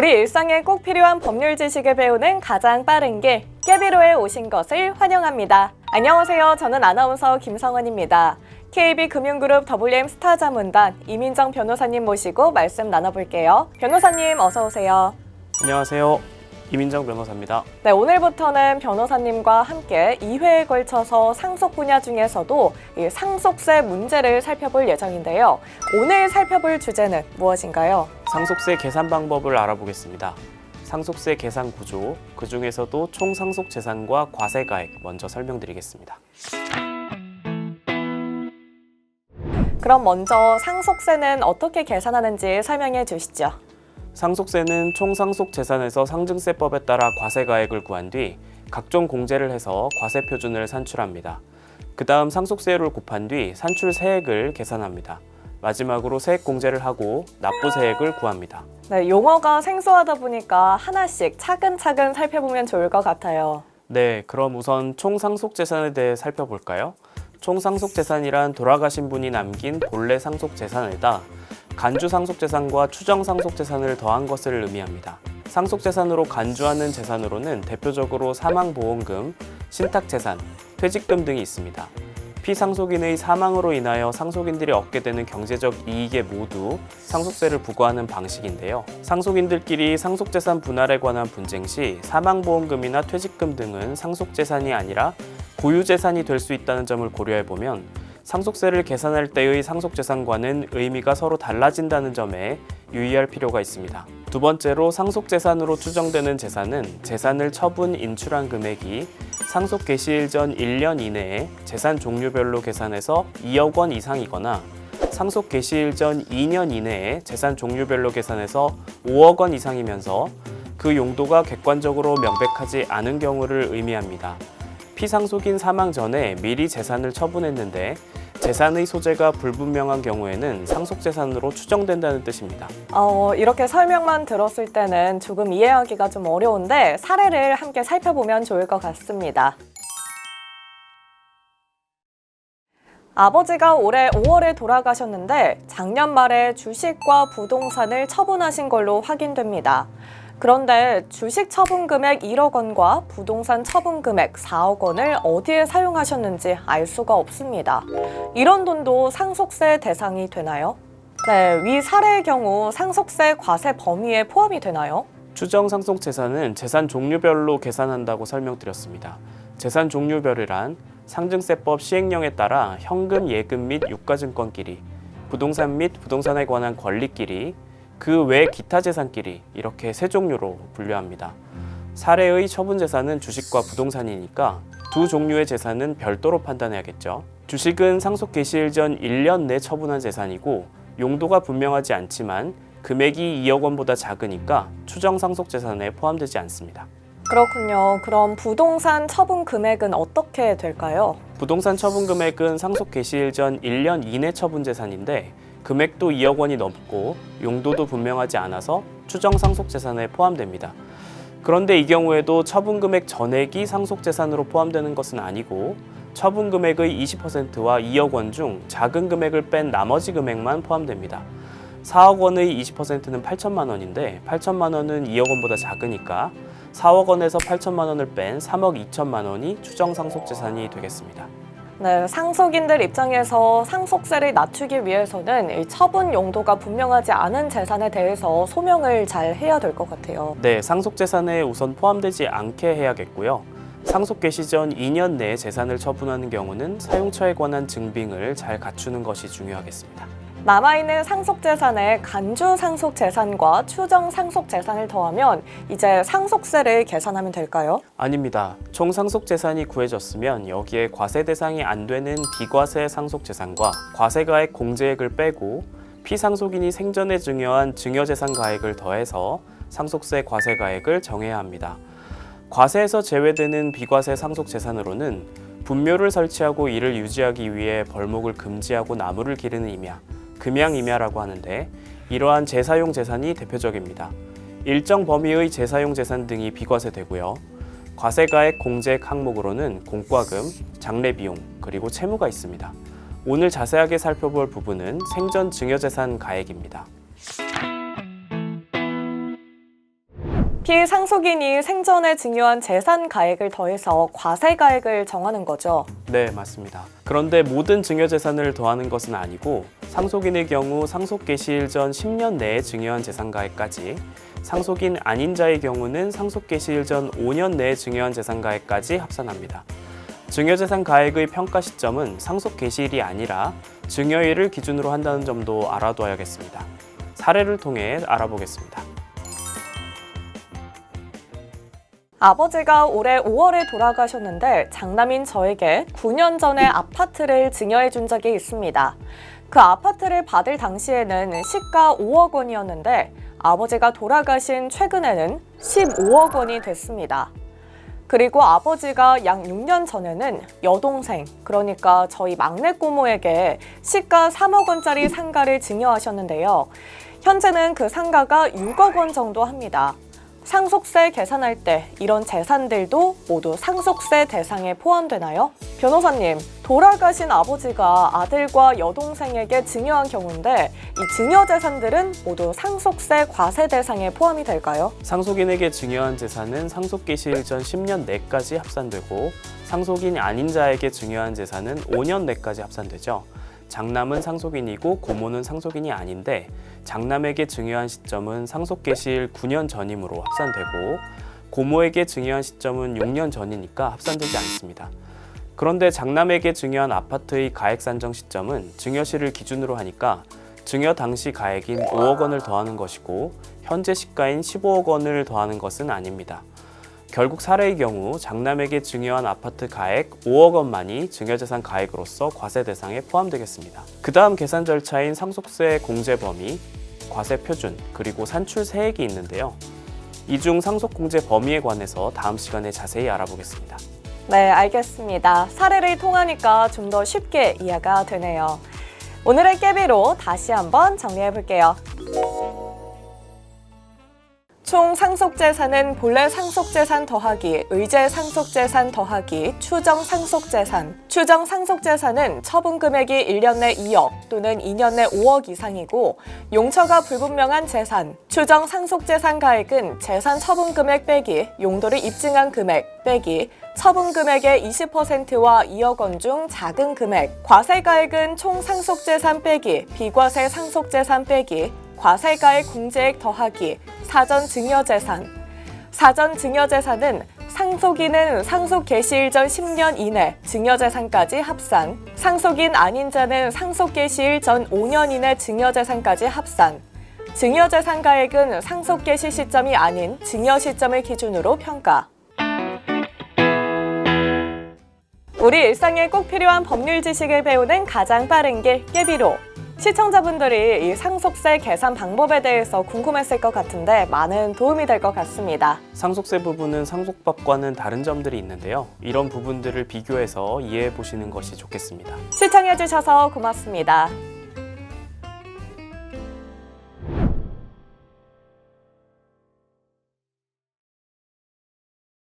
우리 일상에 꼭 필요한 법률 지식을 배우는 가장 빠른 길, 깨비로에 오신 것을 환영합니다. 안녕하세요. 저는 아나운서 김성원입니다. KB금융그룹 WM 스타자문단 이민정 변호사님 모시고 말씀 나눠볼게요. 변호사님 어서 오세요. 안녕하세요. 이민정 변호사입니다. 네, 오늘부터는 변호사님과 함께 2회에 걸쳐서 상속 분야 중에서도 이 상속세 문제를 살펴볼 예정인데요. 오늘 살펴볼 주제는 무엇인가요? 상속세 계산 방법을 알아보겠습니다. 상속세 계산 구조, 그 중에서도 총 상속 재산과 과세가액 먼저 설명드리겠습니다. 그럼 먼저 상속세는 어떻게 계산하는지 설명해 주시죠. 상속세는 총 상속 재산에서 상증세법에 따라 과세가액을 구한 뒤 각종 공제를 해서 과세 표준을 산출합니다. 그 다음 상속세율을 곱한 뒤 산출 세액을 계산합니다. 마지막으로 세액 공제를 하고 납부 세액을 구합니다. 네, 용어가 생소하다 보니까 하나씩 차근차근 살펴보면 좋을 것 같아요. 네, 그럼 우선 총 상속 재산에 대해 살펴볼까요? 총 상속 재산이란 돌아가신 분이 남긴 본래 상속 재산에다 간주 상속 재산과 추정 상속 재산을 더한 것을 의미합니다. 상속 재산으로 간주하는 재산으로는 대표적으로 사망보험금, 신탁재산, 퇴직금 등이 있습니다. 피상속인의 사망으로 인하여 상속인들이 얻게 되는 경제적 이익에 모두 상속세를 부과하는 방식인데요. 상속인들끼리 상속재산 분할에 관한 분쟁 시 사망보험금이나 퇴직금 등은 상속재산이 아니라 고유재산이 될 수 있다는 점을 고려해보면 상속세를 계산할 때의 상속재산과는 의미가 서로 달라진다는 점에 유의할 필요가 있습니다. 두 번째로 상속재산으로 추정되는 재산은 재산을 처분 인출한 금액이 상속 개시일 전 1년 이내에 재산 종류별로 계산해서 2억 원 이상이거나 상속 개시일 전 2년 이내에 재산 종류별로 계산해서 5억 원 이상이면서 그 용도가 객관적으로 명백하지 않은 경우를 의미합니다. 피상속인 사망 전에 미리 재산을 처분했는데 재산의 소재가 불분명한 경우에는 상속재산으로 추정된다는 뜻입니다. 이렇게 설명만 들었을 때는 조금 이해하기가 좀 어려운데 사례를 함께 살펴보면 좋을 것 같습니다. 아버지가 올해 5월에 돌아가셨는데 작년 말에 주식과 부동산을 처분하신 걸로 확인됩니다. 그런데 주식 처분 금액 1억 원과 부동산 처분 금액 4억 원을 어디에 사용하셨는지 알 수가 없습니다. 이런 돈도 상속세 대상이 되나요? 네, 위 사례의 경우 상속세 과세 범위에 포함이 되나요? 추정 상속 재산은 재산 종류별로 계산한다고 설명드렸습니다. 재산 종류별이란 상증세법 시행령에 따라 현금, 예금 및 유가증권끼리, 부동산 및 부동산에 관한 권리끼리, 그 외 기타 재산끼리 이렇게 세 종류로 분류합니다. 사례의 처분 재산은 주식과 부동산이니까 두 종류의 재산은 별도로 판단해야겠죠. 주식은 상속 개시일 전 1년 내 처분한 재산이고 용도가 분명하지 않지만 금액이 2억 원보다 작으니까 추정 상속 재산에 포함되지 않습니다. 그렇군요. 그럼 부동산 처분 금액은 어떻게 될까요? 부동산 처분 금액은 상속 개시일 전 1년 이내 처분 재산인데 금액도 2억 원이 넘고 용도도 분명하지 않아서 추정 상속재산에 포함됩니다. 그런데 이 경우에도 처분금액 전액이 상속재산으로 포함되는 것은 아니고 처분금액의 20%와 2억 원 중 작은 금액을 뺀 나머지 금액만 포함됩니다. 4억 원의 20%는 8천만 원인데 8천만 원은 2억 원보다 작으니까 4억 원에서 8천만 원을 뺀 3억 2천만 원이 추정 상속재산이 되겠습니다. 네, 상속인들 입장에서 상속세를 낮추기 위해서는 이 처분 용도가 분명하지 않은 재산에 대해서 소명을 잘 해야 될 것 같아요. 네, 상속재산에 우선 포함되지 않게 해야겠고요. 상속 개시 전 2년 내에 재산을 처분하는 경우는 사용처에 관한 증빙을 잘 갖추는 것이 중요하겠습니다. 남아있는 상속재산에 간주 상속재산과 추정 상속재산을 더하면 이제 상속세를 계산하면 될까요? 아닙니다. 총 상속재산이 구해졌으면 여기에 과세 대상이 안 되는 비과세 상속재산과 과세가액 공제액을 빼고 피상속인이 생전에 증여한 증여재산 가액을 더해서 상속세 과세가액을 정해야 합니다. 과세에서 제외되는 비과세 상속재산으로는 분묘를 설치하고 이를 유지하기 위해 벌목을 금지하고 나무를 기르는 임야, 금양임야라고 하는데 이러한 재사용 재산이 대표적입니다. 일정 범위의 재사용 재산 등이 비과세되고요. 과세가액 공제액 항목으로는 공과금, 장례비용, 그리고 채무가 있습니다. 오늘 자세하게 살펴볼 부분은 생전 증여재산 가액입니다. 특히 상속인이 생전에 증여한 재산 가액을 더해서 과세 가액을 정하는 거죠. 네, 맞습니다. 그런데 모든 증여재산을 더하는 것은 아니고 상속인의 경우 상속 개시일 전 10년 내에 증여한 재산가액까지, 상속인 아닌 자의 경우는 상속 개시일 전 5년 내에 증여한 재산가액까지 합산합니다. 증여재산 가액의 평가 시점은 상속 개시일이 아니라 증여일을 기준으로 한다는 점도 알아둬야겠습니다. 사례를 통해 알아보겠습니다. 아버지가 올해 5월에 돌아가셨는데 장남인 저에게 9년 전에 아파트를 증여해 준 적이 있습니다. 그 아파트를 받을 당시에는 시가 5억 원이었는데 아버지가 돌아가신 최근에는 15억 원이 됐습니다. 그리고 아버지가 약 6년 전에는 여동생, 그러니까 저희 막내 고모에게 시가 3억 원짜리 상가를 증여하셨는데요. 현재는 그 상가가 6억 원 정도 합니다. 상속세 계산할 때 이런 재산들도 모두 상속세 대상에 포함되나요? 변호사님, 돌아가신 아버지가 아들과 여동생에게 증여한 경우인데 이 증여 재산들은 모두 상속세 과세 대상에 포함이 될까요? 상속인에게 증여한 재산은 상속 개시일 전 10년 내까지 합산되고 상속인이 아닌 자에게 증여한 재산은 5년 내까지 합산되죠. 장남은 상속인이고 고모는 상속인이 아닌데 장남에게 증여한 시점은 상속 개시일 9년 전이므로 합산되고 고모에게 증여한 시점은 6년 전이니까 합산되지 않습니다. 그런데 장남에게 증여한 아파트의 가액 산정 시점은 증여시를 기준으로 하니까 증여 당시 가액인 5억 원을 더하는 것이고 현재 시가인 15억 원을 더하는 것은 아닙니다. 결국 사례의 경우 장남에게 증여한 아파트 가액 5억 원만이 증여재산 가액으로서 과세 대상에 포함되겠습니다. 그 다음 계산 절차인 상속세 공제 범위, 과세 표준, 그리고 산출 세액이 있는데요. 이 중 상속 공제 범위에 관해서 다음 시간에 자세히 알아보겠습니다. 네, 알겠습니다. 사례를 통하니까 좀 더 쉽게 이해가 되네요. 오늘의 깨비로 다시 한번 정리해 볼게요. 총 상속재산은 본래 상속재산 더하기, 의제 상속재산 더하기, 추정 상속재산. 추정 상속재산은 처분 금액이 1년 내 2억 또는 2년 내 5억 이상이고 용처가 불분명한 재산. 추정 상속재산 가액은 재산 처분 금액 빼기 용도를 입증한 금액 빼기 처분 금액의 20%와 2억 원 중 작은 금액. 과세가액은 총 상속재산 빼기 비과세 상속재산 빼기 과세가액 공제액 더하기 사전 증여재산. 사전 증여재산은 상속인은 상속 개시일 전 10년 이내 증여재산까지 합산, 상속인 아닌 자는 상속 개시일 전 5년 이내 증여재산까지 합산. 증여재산 가액은 상속 개시 시점이 아닌 증여 시점을 기준으로 평가. 우리 일상에 꼭 필요한 법률 지식을 배우는 가장 빠른 길 깨비로. 시청자분들이 이 상속세 계산 방법에 대해서 궁금했을 것 같은데 많은 도움이 될 것 같습니다. 상속세 부분은 상속법과는 다른 점들이 있는데요. 이런 부분들을 비교해서 이해해 보시는 것이 좋겠습니다. 시청해주셔서 고맙습니다.